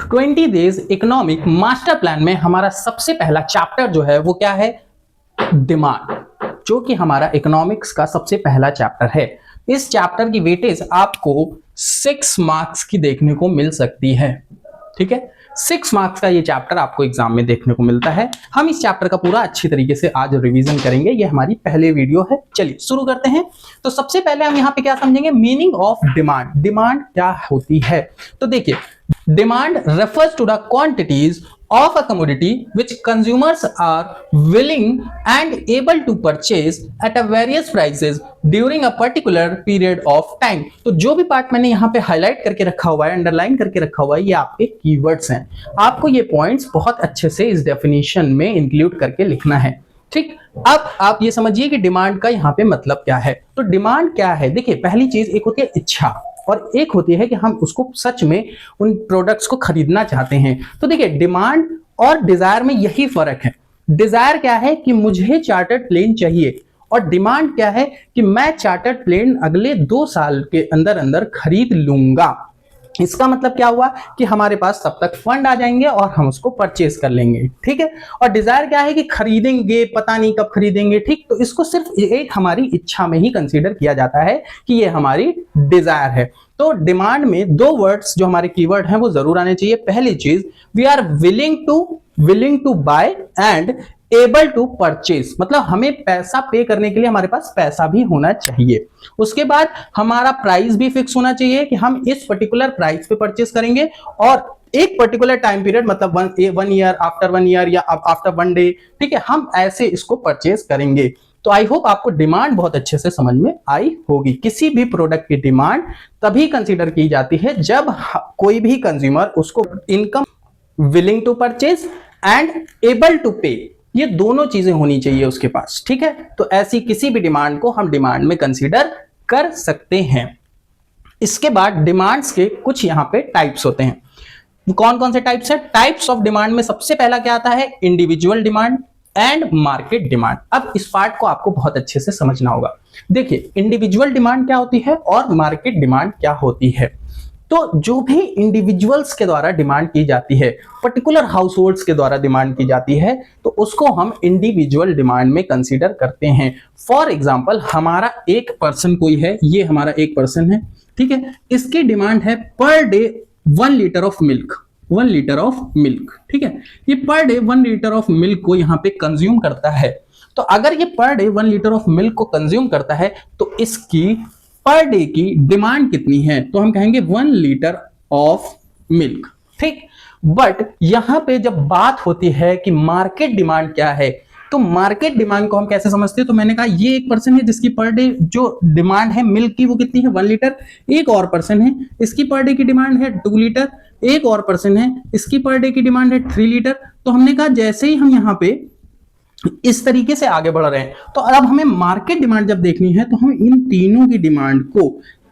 20 days economic master plan में हमारा सबसे पहला चैप्टर जो है वो क्या है? डिमांड, जो कि हमारा इकोनॉमिक्स का सबसे पहला चैप्टर है। इस चैप्टर की वेटेज आपको 6 मार्क्स की देखने को मिल सकती है। ठीक है, 6 मार्क्स का ये चैप्टर आपको एग्जाम में देखने को मिलता है। हम इस चैप्टर का पूरा अच्छी तरीके से आज रिवीजन करेंगे। ये हमारी पहली वीडियो है। चलिए शुरू करते हैं। तो सबसे पहले हम यहाँ पे क्या समझेंगे? Meaning of demand. डिमांड क्या होती है? तो देखिए, demand refers to the quantities of a commodity which consumers are willing and able to purchase at a various prices during a particular period of time। तो जो भी पार्ट मैंने यहाँ पे हाईलाइट करके रखा हुआ है, अंडरलाइन करके रखा हुआ है, ये आपके कीवर्ड्स हैं। आपको ये पॉइंट्स बहुत अच्छे से इस डेफिनेशन में इंक्लूड करके लिखना है। ठीक, अब आप ये समझिए कि डिमांड का यहाँ पे मतलब क्या है। तो डिमांड क्या है? देखिए, पहली चीज एक होती है इच्छा और एक होती है कि हम उसको सच में उन प्रोडक्ट्स को खरीदना चाहते हैं। तो देखिए, डिमांड और डिजायर में यही फर्क है। डिजायर क्या है कि मुझे चार्टर्ड प्लेन चाहिए, और डिमांड क्या है कि मैं चार्टर्ड प्लेन अगले 2 साल के अंदर अंदर खरीद लूंगा। इसका मतलब क्या हुआ कि हमारे पास तब तक फंड आ जाएंगे और हम उसको परचेज कर लेंगे। ठीक है, और डिजायर क्या है कि खरीदेंगे, पता नहीं कब खरीदेंगे। ठीक, तो इसको सिर्फ एक हमारी इच्छा में ही कंसीडर किया जाता है कि ये हमारी डिजायर है। तो डिमांड में 2 वर्ड्स जो हमारे कीवर्ड हैं वो जरूर आने चाहिए। पहली चीज, we are willing to buy and able to purchase, मतलब हमें पैसा पे करने के लिए हमारे पास पैसा भी होना चाहिए। उसके बाद हमारा प्राइस भी फिक्स होना चाहिए कि हम इस पर्टिकुलर प्राइस पे परचेज करेंगे और एक पर्टिकुलर टाइम पीरियड, मतलब 1 ईयर, आफ्टर 1 ईयर या आफ्टर 1 डे। ठीक है, हम ऐसे इसको परचेज करेंगे। तो आई होप आपको डिमांड बहुत अच्छे से समझ में आई होगी। किसी भी प्रोडक्ट की डिमांड तभी कंसीडर की जाती है जब कोई भी कंज्यूमर उसको income, willing to purchase and able to pay, ये दोनों चीजें होनी चाहिए उसके पास। ठीक है, तो ऐसी किसी भी डिमांड को हम डिमांड में कंसीडर कर सकते हैं। इसके बाद डिमांड्स के कुछ यहां पे टाइप्स होते हैं। कौन कौन से टाइप्स है? टाइप्स ऑफ डिमांड में सबसे पहला क्या आता है? Individual demand and market demand. अब इस पार्ट को आपको बहुत अच्छे से समझना होगा। देखिए, इंडिविजुअल डिमांड क्या होती है और मार्केट डिमांड क्या होती है। तो जो भी इंडिविजुअल्स के द्वारा डिमांड की जाती है, पर्टिकुलर हाउस होल्ड्स के द्वारा डिमांड की जाती है, तो उसको हम इंडिविजुअल डिमांड में कंसीडर करते हैं। फॉर एग्जाम्पल, हमारा एक पर्सन कोई है, ये हमारा एक पर्सन है। ठीक है, इसकी डिमांड है per day 1 litre of milk, 1 litre of milk. ठीक है, ये per day 1 litre of milk को यहाँ पे कंज्यूम करता है। तो अगर ये per day 1 litre of milk को कंज्यूम करता है तो इसकी पर डे की डिमांड कितनी है? तो हम कहेंगे 1 लीटर ऑफ मिल्क। ठीक, बट यहां पे जब बात होती है कि मार्केट डिमांड क्या है, तो मार्केट डिमांड को हम कैसे समझते हैं? तो मैंने कहा ये एक पर्सन है जिसकी पर डे जो डिमांड है मिल्क की वो कितनी है? 1 लीटर। एक और पर्सन है, इसकी पर डे की डिमांड है 2 लीटर। एक और पर्सन है, इसकी पर डे की डिमांड है 3 लीटर। तो हमने कहा जैसे ही हम यहाँ पे इस तरीके से आगे बढ़ रहे हैं, तो अब हमें मार्केट डिमांड जब देखनी है तो हम इन तीनों की डिमांड को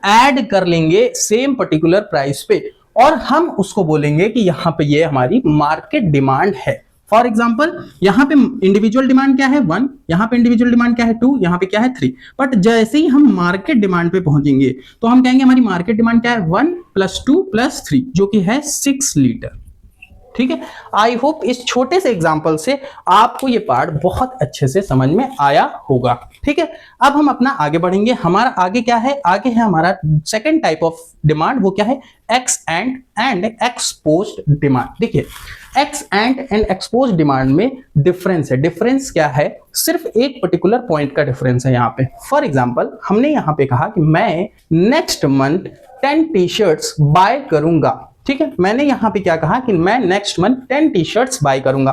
ऐड कर लेंगे सेम पर्टिकुलर प्राइस पे, और हम उसको बोलेंगे कि यहां पे ये हमारी मार्केट डिमांड है। फॉर एग्जाम्पल, यहां पे इंडिविजुअल डिमांड क्या है? 1, यहां पे इंडिविजुअल डिमांड क्या है? 2, यहां पे क्या है? 3। बट जैसे ही हम मार्केट डिमांड पे पहुंचेंगे तो हम कहेंगे हमारी मार्केट डिमांड क्या है? 1 + 2 + 3, जो कि है 6 लीटर। ठीक है, आई होप इस छोटे से एग्जांपल से आपको ये पार्ट बहुत अच्छे से समझ में आया होगा। ठीक है, अब हम अपना आगे बढ़ेंगे। हमारा आगे क्या है? आगे है हमारा सेकंड टाइप ऑफ डिमांड, वो क्या है? X and exposed demand. देखिए, एक्स एंड एक्सपोज्ड डिमांड में डिफरेंस है। डिफरेंस क्या है? सिर्फ एक पर्टिकुलर पॉइंट का डिफरेंस है यहाँ पे। फॉर एग्जाम्पल, हमने यहाँ पे कहा कि मैं नेक्स्ट मंथ 10 टी-शर्ट्स बाय करूंगा। ठीक है, मैंने यहां पे क्या कहा कि मैं नेक्स्ट मंथ 10 टी-शर्ट्स बाय करूंगा।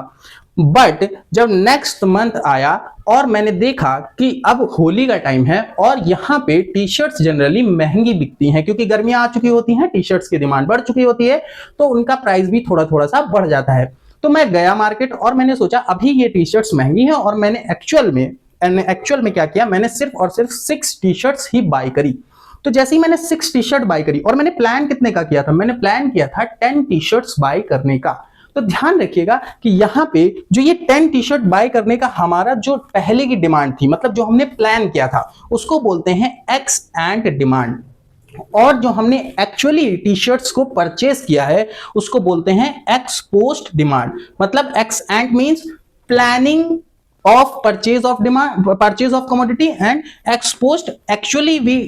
बट जब नेक्स्ट मंथ आया और मैंने देखा कि अब होली का टाइम है और यहाँ पे टी-शर्ट्स जनरली महंगी बिकती हैं, क्योंकि गर्मियां आ चुकी होती हैं, टी-शर्ट्स की डिमांड बढ़ चुकी होती है, तो उनका प्राइस भी थोड़ा थोड़ा सा बढ़ जाता है। तो मैं गया मार्केट और मैंने सोचा अभी ये टी-शर्ट्स महंगी है, और मैंने एक्चुअल में क्या किया? मैंने सिर्फ और सिर्फ 6 टी-शर्ट्स ही बाय करी। तो जैसे ही मैंने 6 टी-शर्ट बाय करी, और मैंने प्लान कितने का किया था? मैंने प्लान किया था 10 टी-शर्ट्स बाय करने का। तो ध्यान रखिएगा कि यहाँ पे जो ये 10 टी-शर्ट बाय करने का हमारा जो पहले की डिमांड थी, मतलब जो हमने प्लान किया था, उसको बोलते हैं एक्स एंड डिमांड। और जो हमने एक्चुअली टी शर्ट्स को परचेज किया है उसको बोलते हैं एक्स पोस्ट डिमांड। मतलब ex ante means planning of purchase of demand, purchase of commodity, and ex post actually we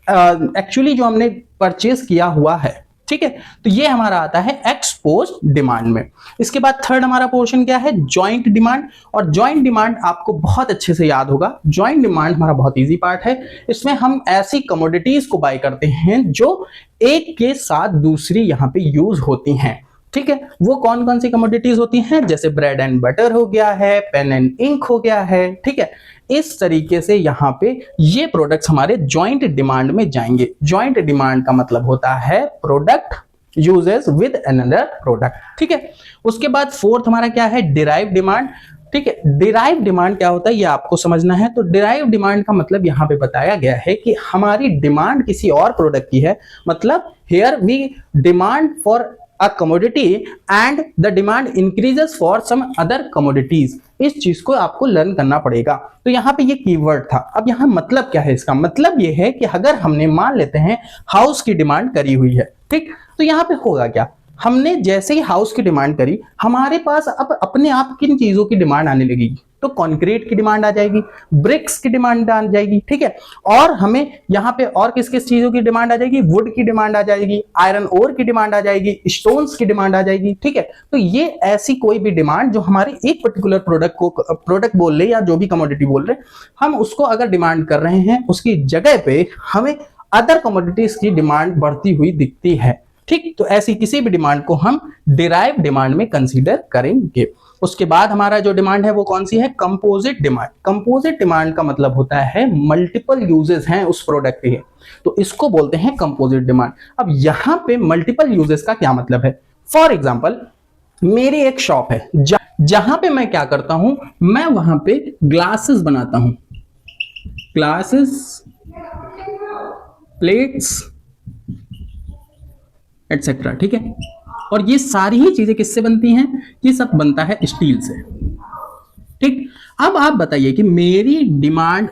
actually जो हमने परचेज किया हुआ है। ठीक है, तो ये हमारा आता है एक्स पोस्ट डिमांड में। इसके बाद थर्ड हमारा पोर्शन क्या है, जॉइंट डिमांड। और जॉइंट डिमांड आपको बहुत अच्छे से याद होगा। जॉइंट डिमांड हमारा बहुत इजी पार्ट है। इसमें हम ऐसी कमोडिटीज को बाय करते हैं जो एक के साथ दूसरी यहां पे यूज होती हैं। ठीक है, वो कौन कौन सी कमोडिटीज होती हैं, जैसे ब्रेड एंड बटर हो गया है, पेन एंड इंक हो गया है। ठीक है, इस तरीके से यहां पे ये प्रोडक्ट्स हमारे जॉइंट डिमांड में जाएंगे। जॉइंट डिमांड का मतलब होता है product uses with another product. ठीक है, उसके बाद फोर्थ हमारा क्या है, डिराइव डिमांड। ठीक है, डिराइव डिमांड क्या होता है ये आपको समझना है। तो डिराइव डिमांड का मतलब यहां पे बताया गया है कि हमारी डिमांड किसी और प्रोडक्ट की है। मतलब here we demand for a commodity and the demand increases for some other commodities। इस चीज को आपको लर्न करना पड़ेगा। तो यहाँ पे ये कीवर्ड था। अब यहाँ मतलब क्या है, इसका मतलब ये है कि अगर हमने मान लेते हैं हाउस की डिमांड करी हुई है, ठीक, तो यहाँ पे होगा क्या, हमने जैसे ही हाउस की डिमांड करी, हमारे पास अब अपने आप किन चीजों की डिमांड आने लगेगी, तो कंक्रीट की डिमांड आ जाएगी, ब्रिक्स की डिमांड आ जाएगी। ठीक है, और हमें यहाँ पे और किस किस चीजों की डिमांड आ जाएगी, वुड की डिमांड आ जाएगी, आयरन ओर की डिमांड आ जाएगी, स्टोन्स की डिमांड आ जाएगी। ठीक है, तो ये ऐसी कोई भी डिमांड जो हमारे एक पर्टिकुलर प्रोडक्ट को, प्रोडक्ट बोल रहे या जो भी कमोडिटी बोल रहे, हम उसको अगर डिमांड कर रहे हैं, उसकी जगह पे हमें अदर कमोडिटीज की डिमांड बढ़ती हुई दिखती है। ठीक, तो ऐसी किसी भी डिमांड को हम डिराइव डिमांड में कंसीडर करेंगे। उसके बाद हमारा जो डिमांड है वो कौन सी है, कंपोजिट डिमांड। कंपोजिट डिमांड का मतलब होता है मल्टीपल यूजेस हैं उस प्रोडक्ट के, तो इसको बोलते हैं कंपोजिट डिमांड। अब यहां पे मल्टीपल यूजेस का क्या मतलब है, फॉर एग्जांपल मेरी एक शॉप है जहां पे मैं क्या करता हूं, मैं वहां पे ग्लासेस बनाता हूं, ग्लासेस, प्लेट्स एटसेट्रा। ठीक है, और ये सारी ही चीजें किससे बनती हैं, ये सब बनता है स्टील से। ठीक, अब आप बताइए कि मेरी डिमांड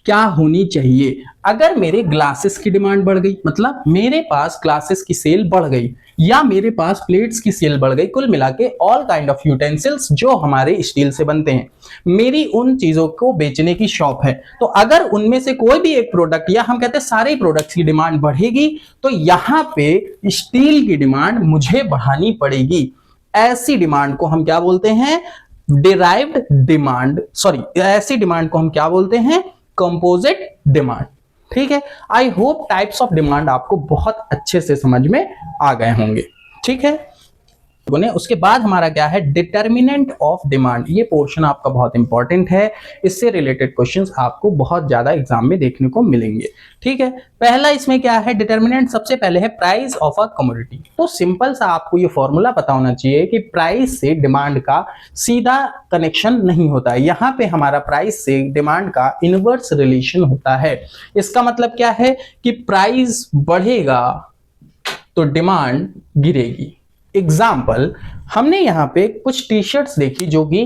क्या होनी चाहिए। अगर मेरे ग्लासेस की डिमांड बढ़ गई, मतलब मेरे पास ग्लासेस की सेल बढ़ गई, या मेरे पास प्लेट्स की सेल बढ़ गई, कुल मिला के ऑल काइंड ऑफ यूटेंसिल्स जो हमारे स्टील से बनते हैं, मेरी उन चीजों को बेचने की शॉप है, तो अगर उनमें से कोई भी एक प्रोडक्ट, या हम कहते हैं सारे प्रोडक्ट्स की डिमांड बढ़ेगी, तो यहां पे स्टील की डिमांड मुझे बढ़ानी पड़ेगी। ऐसी डिमांड को हम क्या बोलते हैं, डिराइव्ड डिमांड। सॉरी, ऐसी डिमांड को हम क्या बोलते हैं, कंपोजिट डिमांड। ठीक है, I hope types of demand आपको बहुत अच्छे से समझ में आ गए होंगे। ठीक है, उसके बाद हमारा क्या है, डिटर्मिनेंट ऑफ डिमांड। ये पोर्शन आपका बहुत इंपॉर्टेंट है, इससे रिलेटेड क्वेश्चंस आपको बहुत ज्यादा एग्जाम में देखने को मिलेंगे। ठीक है, पहला इसमें क्या है, डिटर्मिनेंट सबसे पहले है प्राइस ऑफ अ कमोडिटी। तो सिंपल सा आपको ये फॉर्मूला पता होना चाहिए कि प्राइस से डिमांड का सीधा कनेक्शन नहीं होता है। यहाँ पे हमारा प्राइस से डिमांड का इनवर्स रिलेशन होता है। इसका मतलब क्या है कि प्राइस बढ़ेगा तो डिमांड गिरेगी। एग्जाम्पल, हमने यहाँ पे कुछ टी शर्ट्स देखी जो कि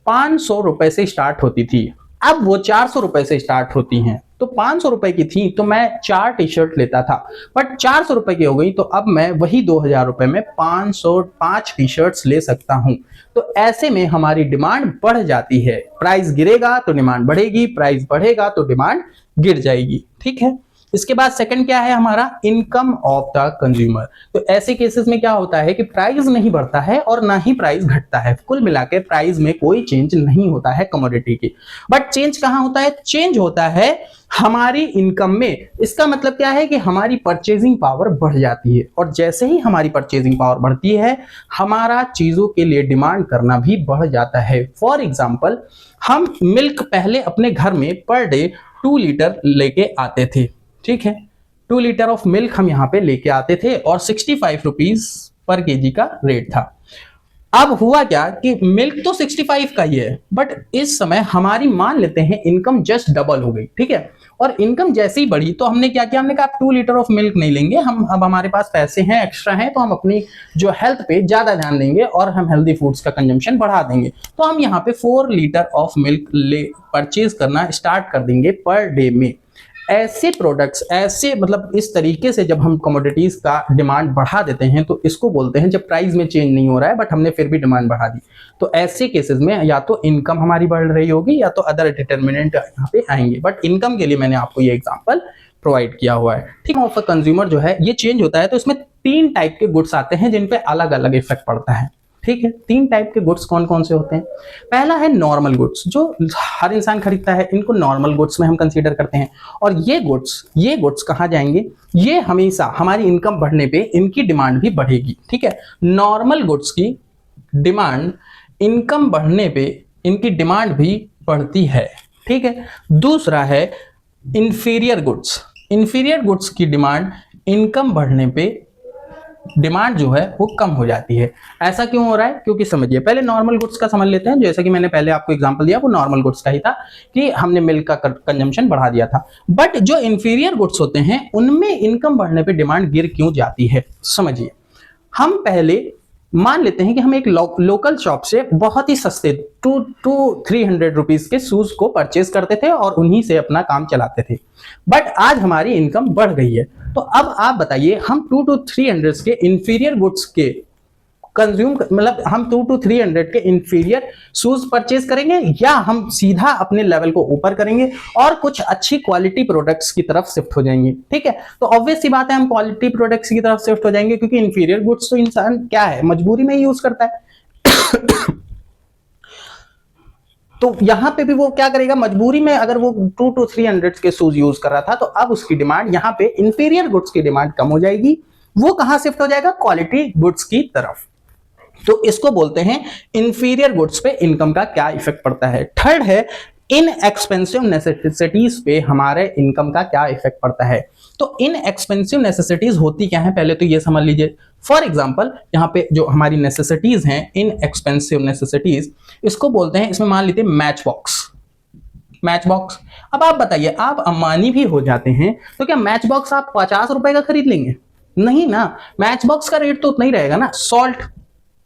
500 रुपए से स्टार्ट होती थी, अब वो 400 रुपए से स्टार्ट होती हैं। तो 500 रुपए की थी तो मैं 4 टी शर्ट लेता था, बट 400 रुपए की हो गई तो अब मैं वही 2000 रुपए में 505 टी शर्ट्स ले सकता हूं। तो ऐसे में हमारी डिमांड बढ़ जाती है। प्राइस गिरेगा तो डिमांड बढ़ेगी, प्राइस बढ़ेगा तो डिमांड गिर जाएगी। ठीक है, इसके बाद सेकंड क्या है हमारा, इनकम ऑफ द कंज्यूमर। तो ऐसे केसेस में क्या होता है कि प्राइस नहीं बढ़ता है और ना ही प्राइस घटता है, कुल मिलाकर प्राइस में कोई चेंज नहीं होता है कमोडिटी की। बट चेंज कहां होता है, चेंज होता है हमारी इनकम में। इसका मतलब क्या है कि हमारी परचेजिंग पावर बढ़ जाती है, और जैसे ही हमारी परचेजिंग पावर बढ़ती है, हमारा चीजों के लिए डिमांड करना भी बढ़ जाता है। फॉर एग्जाम्पल, हम मिल्क पहले अपने घर में पर डे 2 लीटर लेके आते थे। ठीक है, 2 लीटर ऑफ मिल्क हम यहाँ पे लेके आते थे और 65 रुपीज पर केजी का रेट था। अब हुआ क्या कि मिल्क तो 65 का ही है, बट इस समय हमारी मान लेते हैं इनकम जस्ट डबल हो गई। ठीक है, और इनकम जैसे ही बढ़ी तो हमने क्या किया, हमने कहा 2 लीटर ऑफ मिल्क नहीं लेंगे हम, अब हमारे पास पैसे हैं, एक्स्ट्रा हैं, तो हम अपनी जो हेल्थ पे ज्यादा ध्यान देंगे और हम हेल्दी फूड्स का कंजम्पशन बढ़ा देंगे। तो हम यहाँ पे 4 लीटर ऑफ मिल्क ले परचेज करना स्टार्ट कर देंगे पर डे में। ऐसे प्रोडक्ट्स, ऐसे मतलब इस तरीके से जब हम कमोडिटीज का डिमांड बढ़ा देते हैं तो इसको बोलते हैं जब प्राइस में चेंज नहीं हो रहा है बट हमने फिर भी डिमांड बढ़ा दी, तो ऐसे केसेस में या तो इनकम हमारी बढ़ रही होगी या तो अदर डिटर्मिनेंट यहाँ पे आएंगे। बट इनकम के लिए मैंने आपको ये एग्जांपल प्रोवाइड किया हुआ है, ठीक है। ऑफ अ कंज्यूमर जो है ये चेंज होता है तो इसमें 3 टाइप के गुड्स आते हैं जिन पे अलग अलग इफेक्ट पड़ता है, ठीक है। 3 टाइप के गुड्स कौन कौन से होते हैं? पहला है नॉर्मल गुड्स, जो हर इंसान खरीदता है, इनको नॉर्मल गुड्स में हम कंसीडर करते हैं। और ये गुड्स कहाँ जाएंगे? ये हमेशा हमारी इनकम बढ़ने पे इनकी डिमांड भी बढ़ेगी, ठीक है। नॉर्मल गुड्स की डिमांड, इनकम बढ़ने पे इनकी डिमांड भी बढ़ती है, ठीक है। दूसरा है इंफीरियर गुड्स। इंफीरियर गुड्स की डिमांड, इनकम बढ़ने पे डिमांड जो है वो कम हो जाती है। ऐसा क्यों हो रहा है? क्योंकि समझिए, पहले नॉर्मल गुड्स का समझ लेते हैं। जैसा कि मैंने पहले आपको एग्जांपल दिया वो नॉर्मल गुड्स का ही था कि हमने मिल्क का कंजम्पशन बढ़ा दिया था। बट जो इंफीरियर गुड्स होते हैं उनमें इनकम बढ़ने पे डिमांड गिर क्यों जाती है? समझिए, हम पहले मान लेते हैं कि हम एक लोकल शॉप से बहुत ही सस्ते 200-300 रुपीज के शूज को परचेज करते थे और उन्हीं से अपना काम चलाते थे। बट आज हमारी इनकम बढ़ गई है, तो अब आप बताइए हम 200-300 के इंफीरियर गुड्स के कंज्यूम, मतलब हम 200-300 के इंफीरियर शूज परचेज करेंगे या हम सीधा अपने लेवल को ऊपर करेंगे और कुछ अच्छी क्वालिटी प्रोडक्ट्स की तरफ शिफ्ट हो जाएंगे, ठीक है। तो ऑब्वियस सी बात है हम क्वालिटी प्रोडक्ट्स की तरफ शिफ्ट हो जाएंगे, क्योंकि इंफीरियर गुड्स तो इंसान क्या है, मजबूरी में ही यूज करता है। तो यहां पे भी वो क्या करेगा, मजबूरी में अगर वो 200-300 के शूज यूज कर रहा था तो अब उसकी डिमांड, यहां पे इंफीरियर गुड्स की डिमांड कम हो जाएगी, वो कहां शिफ्ट हो जाएगा, क्वालिटी गुड्स की तरफ। तो इसको बोलते हैं इंफीरियर गुड्स पे इनकम का क्या इफेक्ट पड़ता है। थर्ड है इन एक्सपेंसिव नेसेसिटीज पे हमारे इनकम का क्या इफेक्ट पड़ता है। तो इन एक्सपेंसिव नेसेसिटीज होती क्या है, पहले तो ये समझ लीजिए। फॉर एग्जांपल यहाँ पे जो हमारी नेसेसिटीज हैं, इन एक्सपेंसिव नेसेसिटीज, इसको बोलते हैं, इसमें मान लीजिए मैच बॉक्स। मैच बॉक्स, अब आप बताइए, आप अंबानी भी हो जाते हैं तो क्या मैच बॉक्स आप 50 रुपए का खरीद लेंगे? नहीं ना, मैच बॉक्स का रेट तो उतना ही रहेगा ना। सॉल्ट,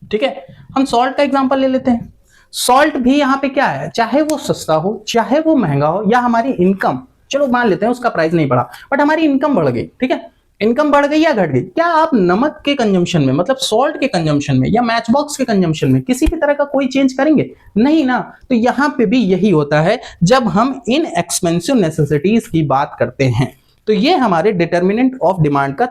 ठीक है, हम सॉल्ट का एग्जांपल ले लेते हैं। सॉल्ट भी यहां पे क्या है, चाहे वो सस्ता हो चाहे वो महंगा हो, या हमारी इनकम, चलो मान लेते हैं उसका प्राइस नहीं बढ़ा बट हमारी इनकम बढ़ गई, ठीक है। इनकम बढ़ गई या घट गई? क्या आप नमक के कंजम्पशन में, मतलब सॉल्ट के कंजम्पशन में या मैच बॉक्स के कंजम्पशन में किसी भी तरह का कोई चेंज करेंगे? नहीं ना। तो यहां पे भी यही होता है जब हम इन एक्सपेंसिव नेसेसिटीज की बात करते हैं। तो ये हमारे डिटर्मिनेंट ऑफ डिमांड का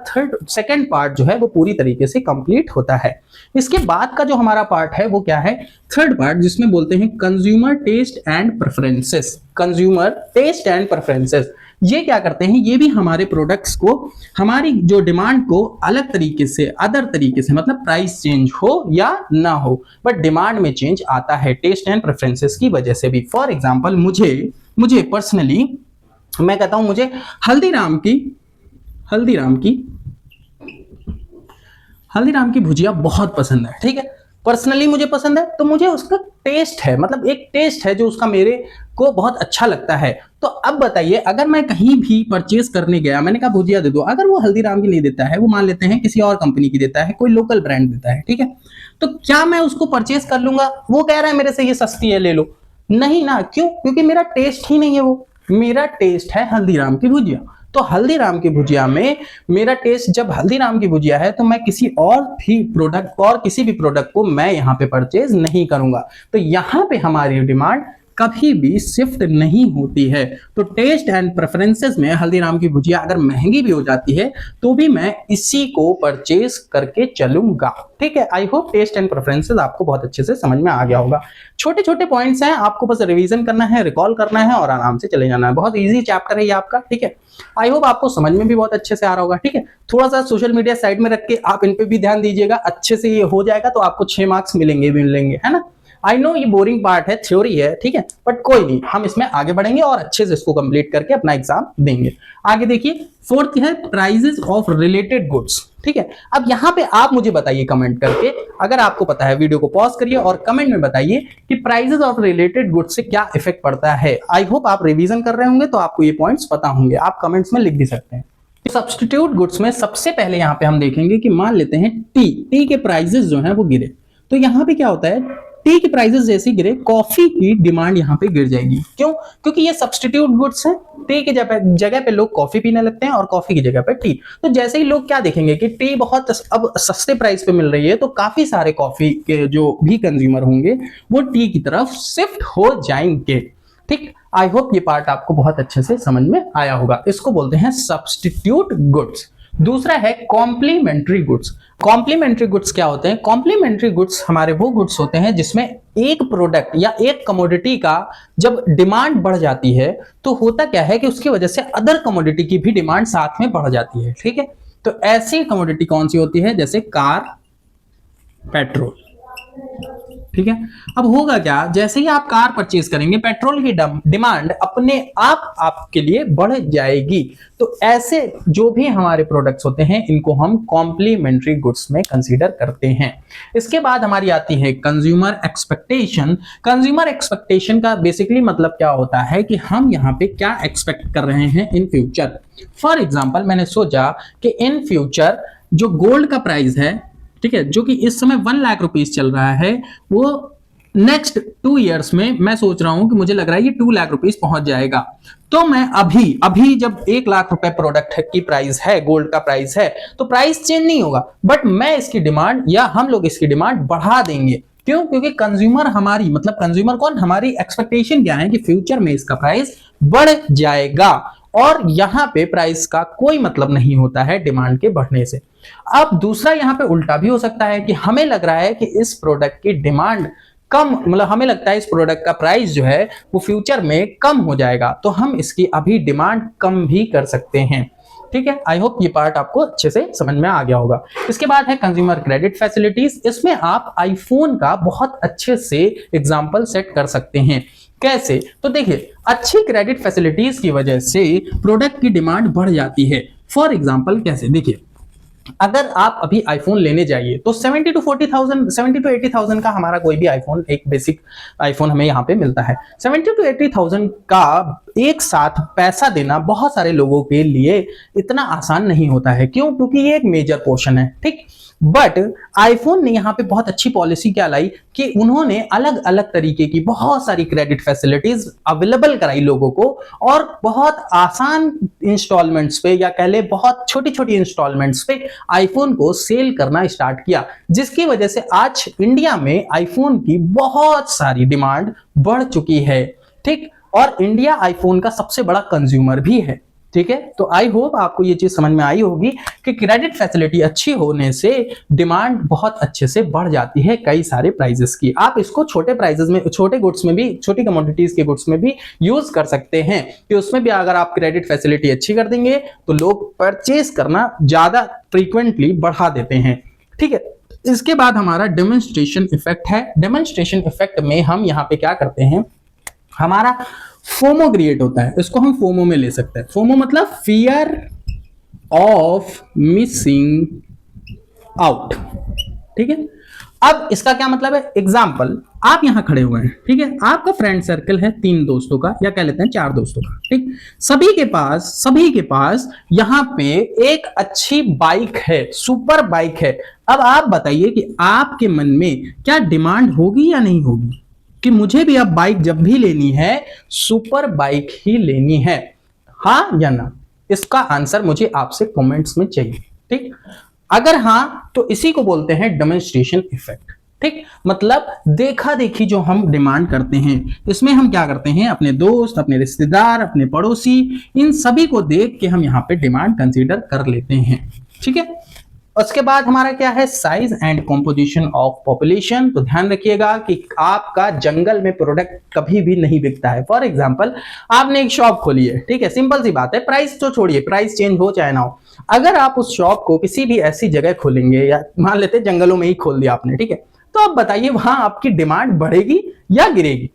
सेकंड पार्ट जो है वो पूरी तरीके से कंप्लीट होता है। इसके बाद का जो हमारा पार्ट है वो क्या है, थर्ड पार्ट, जिसमें बोलते हैं consumer taste and preferences. Consumer taste and preferences ये क्या करते हैं, ये भी हमारे प्रोडक्ट्स को, हमारी जो डिमांड को अलग तरीके से, अदर तरीके से, मतलब प्राइस चेंज हो या ना हो बट डिमांड में चेंज आता है टेस्ट एंड प्रेफरेंसेस की वजह से भी। फॉर एग्जाम्पल, मुझे पर्सनली, मैं कहता हूं मुझे हल्दीराम की भुजिया बहुत पसंद है, ठीक है। पर्सनली मुझे पसंद है तो मुझे उसका टेस्ट है, मतलब एक टेस्ट है जो उसका मेरे को बहुत अच्छा लगता है। तो अब बताइए, अगर मैं कहीं भी परचेज करने गया, मैंने कहा भुजिया दे दो, अगर वो हल्दीराम की नहीं देता है, वो मान लेते हैं किसी और कंपनी की देता है, कोई लोकल ब्रांड देता है, ठीक है, तो क्या मैं उसको परचेज कर लूंगा? वो कह रहा है मेरे से ये सस्ती है, ले लो। नहीं ना, क्यों? क्योंकि मेरा टेस्ट ही नहीं है वो, मेरा टेस्ट है हल्दीराम की भुजिया। तो हल्दीराम की भुजिया में मेरा टेस्ट जब हल्दीराम की भुजिया है तो मैं किसी और भी प्रोडक्ट को मैं यहां पे परचेज नहीं करूंगा। तो यहां पे हमारी डिमांड कभी भी शिफ्ट नहीं होती है। तो टेस्ट एंड प्रेफरेंसेस में हल्दीराम की भुजिया अगर महंगी भी हो जाती है तो भी मैं इसी को परचेज करके चलूंगा, ठीक है। I hope taste and preferences आपको बहुत अच्छे से समझ में आ गया होगा। छोटे छोटे पॉइंट्स हैं, आपको बस रिवीजन करना है, रिकॉल करना है और आराम से चले जाना है। बहुत इजी चैप्टर है ये आपका, ठीक है। आई होप आपको समझ में भी बहुत अच्छे से आ रहा होगा, ठीक है। थोड़ा सा सोशल मीडिया साइड में रख के आप इन पे भी ध्यान दीजिएगा, अच्छे से ये हो जाएगा तो आपको 6 मार्क्स मिलेंगे, है ना। आई नो ये बोरिंग पार्ट है, थ्योरी है, ठीक है, बट कोई नहीं, हम इसमें आगे बढ़ेंगे और अच्छे से इसको कंप्लीट करके अपना एग्जाम देंगे। आगे देखिए, फोर्थ है प्राइजेस ऑफ रिलेटेड गुड्स, ठीक है। अब यहां पे आप मुझे बताइए कमेंट करके, अगर आपको पता है वीडियो को पॉज करिए और कमेंट में बताइए कि प्राइजेस ऑफ रिलेटेड गुड्स से क्या इफेक्ट पड़ता है। आई होप आप रिवीजन कर रहे होंगे तो आपको ये पॉइंट्स पता होंगे, आप कमेंट्स में लिख भी सकते हैं। सब्स्टिट्यूट गुड्स में सबसे पहले यहां पे हम देखेंगे कि मान लेते हैं टी के प्राइजेस जो हैं वो गिरे, तो यहां पे क्या होता है, टी की प्राइसेस जैसे गिरे, कॉफी की डिमांड यहाँ पे गिर जाएगी। क्यों? क्योंकि ये सब्स्टिट्यूट गुड्स है। टी की जगह पे लोग कॉफी पीने लगते हैं और कॉफी की जगह पे टी। तो जैसे ही लोग क्या देखेंगे कि टी बहुत अब सस्ते प्राइस पे मिल रही है, तो काफी सारे कॉफी के जो भी कंज्यूमर होंगे वो टी की तरफ शिफ्ट हो जाएंगे। ठीक, आई होप ये पार्ट आपको बहुत अच्छे से समझ में आया होगा। इसको बोलते हैं सब्स्टिट्यूट गुड्स। दूसरा है कॉम्प्लीमेंट्री गुड्स। कॉम्प्लीमेंट्री गुड्स क्या होते हैं? कॉम्प्लीमेंट्री गुड्स हमारे वो गुड्स होते हैं जिसमें एक प्रोडक्ट या एक कमोडिटी का जब डिमांड बढ़ जाती है तो होता क्या है कि उसकी वजह से अदर कमोडिटी की भी डिमांड साथ में बढ़ जाती है। ठीक है, तो ऐसी कमोडिटी कौन सी होती है? जैसे कार, पेट्रोल। ठीक है, अब होगा क्या, जैसे ही आप कार परचेज करेंगे पेट्रोल की डिमांड अपने आप आपके लिए बढ़ जाएगी। तो ऐसे जो भी हमारे प्रोडक्ट्स होते हैं इनको हम कॉम्प्लीमेंट्री गुड्स में कंसीडर करते हैं। इसके बाद हमारी आती है कंज्यूमर एक्सपेक्टेशन। कंज्यूमर एक्सपेक्टेशन का बेसिकली मतलब क्या होता है कि हम यहाँ पे क्या एक्सपेक्ट कर रहे हैं इन फ्यूचर। फॉर एग्जाम्पल, मैंने सोचा कि इन फ्यूचर जो गोल्ड का प्राइस है, ठीक है, जो कि इस समय 1 लाख रुपीस चल रहा है, वो नेक्स्ट 2 इयर्स में मैं सोच रहा हूं कि मुझे लग रहा है ये 2 लाख रुपीस पहुंच जाएगा। तो मैं अभी जब 1 लाख रुपए प्रोडक्ट की प्राइस है, गोल्ड का प्राइस है, तो प्राइस चेंज नहीं होगा, बट मैं इसकी डिमांड या हम लोग इसकी डिमांड बढ़ा देंगे। क्यों? क्योंकि कंज्यूमर हमारी, मतलब कंज्यूमर कौन, हमारी एक्सपेक्टेशन क्या है कि फ्यूचर में इसका प्राइस बढ़ जाएगा, और यहां पे प्राइस का कोई मतलब नहीं होता है डिमांड के बढ़ने से। अब दूसरा यहां पे उल्टा भी हो सकता है कि हमें लग रहा है कि इस प्रोडक्ट की डिमांड कम, मतलब हमें लगता है इस प्रोडक्ट का प्राइस जो है वो फ्यूचर में कम हो जाएगा, तो हम इसकी अभी डिमांड कम भी कर सकते हैं। ठीक है, आई होप ये पार्ट आपको अच्छे से समझ में आ गया होगा। इसके बाद है कंज्यूमर क्रेडिट फैसिलिटीज। इसमें आप आईफोन का बहुत अच्छे से एग्जांपल सेट कर सकते हैं। कैसे? तो देखिए, अच्छी क्रेडिट फैसिलिटीज की वजह से प्रोडक्ट की डिमांड बढ़ जाती है। फॉर एग्जांपल कैसे? देखिए, अगर आप अभी आईफोन लेने जाइए तो 70 to 80,000 का हमारा कोई भी आईफोन, एक बेसिक आईफोन हमें यहाँ पे मिलता है। 70 to 80,000 का एक साथ पैसा देना बहुत सारे लोगों के लिए इतना आसान नहीं होता है। क्यों? क्योंकि ये एक मेजर पोर्शन है। ठीक, बट आईफोन ने यहाँ पे बहुत अच्छी पॉलिसी क्या लाई कि उन्होंने अलग अलग तरीके की बहुत सारी क्रेडिट फैसिलिटीज अवेलेबल कराई लोगों को, और बहुत आसान इंस्टॉलमेंट्स पे या कह ले बहुत छोटी छोटी इंस्टॉलमेंट्स पे आईफोन को सेल करना स्टार्ट किया, जिसकी वजह से आज इंडिया में आईफोन की बहुत सारी डिमांड बढ़ चुकी है। ठीक, और इंडिया आईफोन का सबसे बड़ा कंज्यूमर भी है। ठीक है, तो आई होप आपको ये चीज समझ में आई होगी कि क्रेडिट फैसिलिटी अच्छी होने से डिमांड बहुत अच्छे से बढ़ जाती है कई सारे प्राइजेस की। आप इसको छोटे प्राइजेस में, छोटे गुड्स में भी, छोटी कमोडिटीज के गुड्स में भी यूज कर सकते हैं कि उसमें भी अगर आप क्रेडिट फैसिलिटी अच्छी कर देंगे तो लोग परचेज करना ज्यादा फ्रीक्वेंटली बढ़ा देते हैं। ठीक है, इसके बाद हमारा डेमोन्स्ट्रेशन इफेक्ट है। डेमोन्स्ट्रेशन इफेक्ट में हम यहाँ पे क्या करते हैं, हमारा फोमो क्रिएट होता है। इसको हम फोमो में ले सकते हैं। फोमो मतलब फियर ऑफ मिसिंग आउट। ठीक है, अब इसका क्या मतलब है? एग्जाम्पल, आप यहां खड़े हुए हैं, ठीक है, आपका फ्रेंड सर्कल है 3 दोस्तों का, या कह लेते हैं 4 दोस्तों का। ठीक, सभी के पास यहां पे एक अच्छी बाइक है, सुपर बाइक है। अब आप बताइए कि आपके मन में क्या डिमांड होगी या नहीं होगी कि मुझे भी अब बाइक जब भी लेनी है सुपर बाइक ही लेनी है, हाँ या ना? इसका आंसर मुझे आपसे कमेंट्स में चाहिए। ठीक, अगर हाँ तो इसी को बोलते हैं डेमोन्स्ट्रेशन इफेक्ट। ठीक, मतलब देखा देखी जो हम डिमांड करते हैं, इसमें हम क्या करते हैं, अपने दोस्त, अपने रिश्तेदार, अपने पड़ोसी, इन सभी को देख के हम यहाँ पे डिमांड कंसीडर कर लेते हैं। ठीक है, उसके बाद हमारा क्या है, size and composition of population. तो ध्यान रखिएगा कि आपका जंगल में प्रोडक्ट कभी भी नहीं बिकता है। फॉर एग्जांपल, आपने एक शॉप खोली है, ठीक है, सिंपल सी बात है, प्राइस तो छोड़िए, प्राइस चेंज हो चाहे ना हो, अगर आप उस शॉप को किसी भी ऐसी जगह खोलेंगे, या मान लेते जंगलों में ही खोल दिया आपने, ठीक है, तो आप बताइए वहां आपकी डिमांड बढ़ेगी या गिरेगी?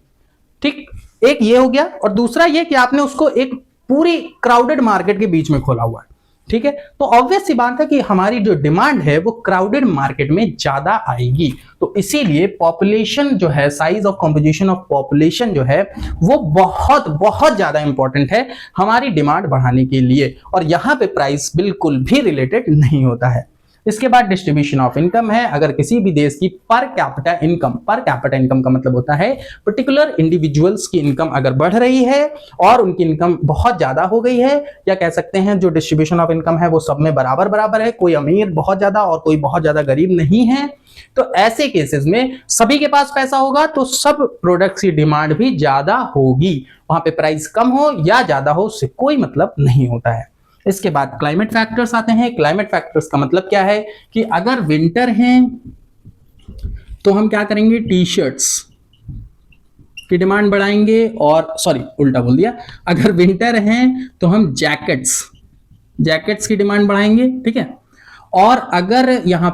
ठीक, एक ये हो गया, और दूसरा ये कि आपने उसको एक पूरी क्राउडेड मार्केट के बीच में खोला हुआ है। ठीक है, तो ऑब्वियस सी बात है कि हमारी जो डिमांड है वो क्राउडेड मार्केट में ज्यादा आएगी। तो इसीलिए पॉपुलेशन जो है, size of composition of population जो है वो बहुत बहुत ज्यादा इंपॉर्टेंट है हमारी डिमांड बढ़ाने के लिए, और यहां पे प्राइस बिल्कुल भी रिलेटेड नहीं होता है। इसके बाद डिस्ट्रीब्यूशन ऑफ इनकम है। अगर किसी भी देश की पर कैपिटा इनकम का मतलब होता है पर्टिकुलर इंडिविजुअल्स की इनकम अगर बढ़ रही है और उनकी इनकम बहुत ज्यादा हो गई है, या कह सकते हैं जो डिस्ट्रीब्यूशन ऑफ इनकम है वो सब में बराबर बराबर है, कोई अमीर बहुत ज्यादा और कोई बहुत ज्यादा गरीब नहीं है, तो ऐसे केसेस में सभी के पास पैसा होगा तो सब प्रोडक्ट्स की डिमांड भी ज्यादा होगी। वहां पे प्राइस कम हो या ज्यादा हो उससे कोई मतलब नहीं होता है। इसके बाद क्लाइमेट फैक्टर्स आते हैं। क्लाइमेट फैक्टर्स का मतलब क्या है कि अगर विंटर है तो हम क्या करेंगे, टी शर्ट्स की डिमांड बढ़ाएंगे, और सॉरी उल्टा बोल दिया, अगर विंटर है तो हम जैकेट्स की डिमांड बढ़ाएंगे, ठीक है। और अगर यहाँ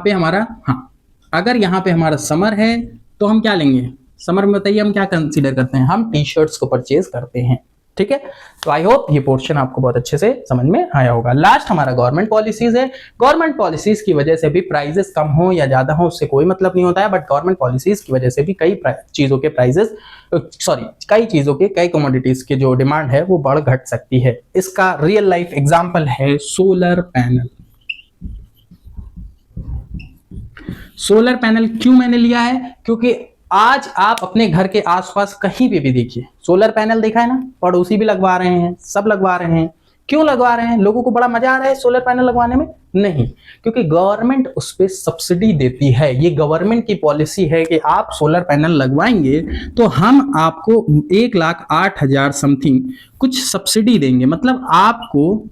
पे हमारा समर है तो हम क्या लेंगे, समर में बताइए हम क्या कंसीडर करते हैं, हम टी शर्ट्स को परचेज करते हैं, ठीक है। तो आई होप ये पोर्शन आपको बहुत अच्छे से समझ में आया होगा। लास्ट हमारा गवर्नमेंट पॉलिसीज है। गवर्नमेंट पॉलिसीज की वजह से भी प्राइजेस कम हो या ज्यादा हो उससे कोई मतलब नहीं होता है, बट गवर्नमेंट पॉलिसीज की वजह से भी कई चीजों के कई कमोडिटीज के जो डिमांड है वो बढ़ घट सकती है। इसका रियल लाइफ एग्जाम्पल है सोलर पैनल। सोलर पैनल क्यों मैंने लिया है, क्योंकि आज आप अपने घर के आसपास कहीं पे भी देखिए सोलर पैनल देखा है ना, पड़ोसी भी लगवा रहे हैं, सब लगवा रहे हैं। क्यों लगवा रहे हैं, लोगों को बड़ा मजा आ रहा है सोलर पैनल लगवाने में? नहीं, क्योंकि गवर्नमेंट उस पर सब्सिडी देती है। ये गवर्नमेंट की पॉलिसी है कि आप सोलर पैनल लगवाएंगे तो हम आपको 1,08,000 समथिंग कुछ सब्सिडी देंगे। मतलब आपको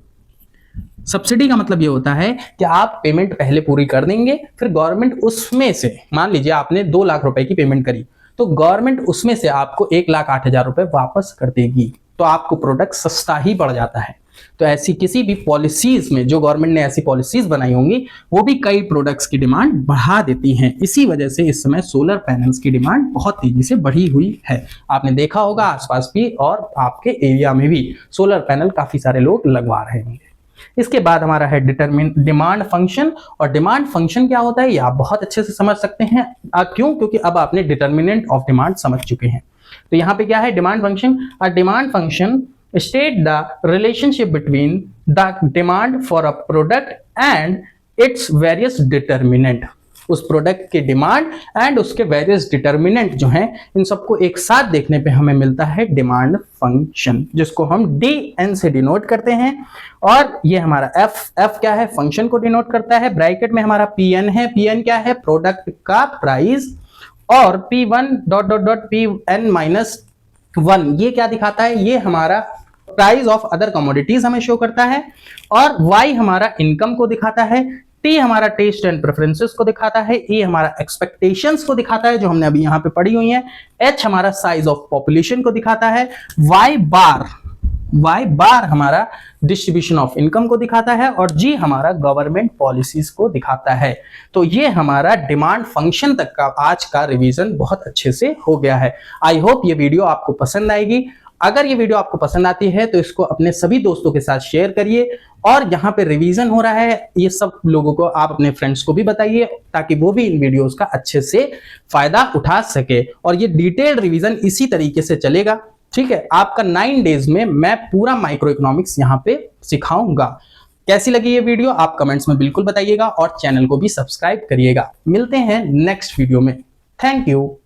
सब्सिडी का मतलब ये होता है कि आप पेमेंट पहले पूरी कर देंगे, फिर गवर्नमेंट उसमें से, मान लीजिए आपने 2 लाख रुपए की पेमेंट करी तो गवर्नमेंट उसमें से आपको 1,08,000 रुपए वापस कर देगी, तो आपको प्रोडक्ट सस्ता ही पड़ जाता है। तो ऐसी किसी भी पॉलिसीज में जो गवर्नमेंट ने ऐसी पॉलिसीज बनाई होंगी वो भी कई प्रोडक्ट्स की डिमांड बढ़ा देती हैं। इसी वजह से इस समय सोलर पैनल्स की डिमांड बहुत तेजी से बढ़ी हुई है। आपने देखा होगा आसपास भी और आपके एरिया में भी सोलर पैनल काफी सारे लोग लगवा रहे होंगे। इसके बाद हमारा है डिमांड फंक्शन। और डिमांड फंक्शन क्या होता है ये आप बहुत अच्छे से समझ सकते हैं। क्यों? क्योंकि अब आपने डिटर्मिनेंट ऑफ डिमांड समझ चुके हैं। तो यहाँ पे क्या है demand function? A demand function state the relationship between the demand for a product and its various determinant. उस प्रोडक्ट के डिमांड एंड उसके वेरियस डिटर्मिनेंट जो हैं इन सबको एक साथ देखने पे हमें मिलता है डिमांड फंक्शन, जिसको हम DN से डिनोट करते हैं। और ये हमारा F क्या है, फंक्शन को डिनोट करता है। ब्रैकेट में हमारा PN है। PN क्या है, प्रोडक्ट का प्राइस। और P1 डॉट PN -1 ये क्या दिखाता है, ये हमारा प्राइस ऑफ अदर कमोडिटीज हमें शो करता है। और Y हमारा इनकम को दिखाता है। T हमारा टेस्ट एंड प्रेफरेंसेस को दिखाता है। E हमारा एक्सपेक्टेशंस को दिखाता है जो हमने अभी यहाँ पे पढ़ी हुई है। H हमारा साइज ऑफ पॉपुलेशन को दिखाता है। Y बार हमारा डिस्ट्रीब्यूशन ऑफ इनकम को दिखाता है। और G हमारा गवर्नमेंट पॉलिसीज को दिखाता है। तो ये हमारा डिमांड फंक्शन तक का आज का रिवीजन बहुत अच्छे से हो गया है। आई होप ये वीडियो आपको पसंद आएगी। अगर ये वीडियो आपको पसंद आती है तो इसको अपने सभी दोस्तों के साथ शेयर करिए। और यहाँ पे रिवीजन हो रहा है ये सब लोगों को आप अपने फ्रेंड्स को भी बताइए ताकि वो भी इन वीडियोस का अच्छे से फायदा उठा सके। और ये डिटेल्ड रिवीजन इसी तरीके से चलेगा, ठीक है। आपका 9 डेज में मैं पूरा माइक्रो इकोनॉमिक्स यहाँ पे सिखाऊंगा। कैसी लगी ये वीडियो आप कमेंट्स में बिल्कुल बताइएगा और चैनल को भी सब्सक्राइब करिएगा। मिलते हैं नेक्स्ट वीडियो में। Thank you.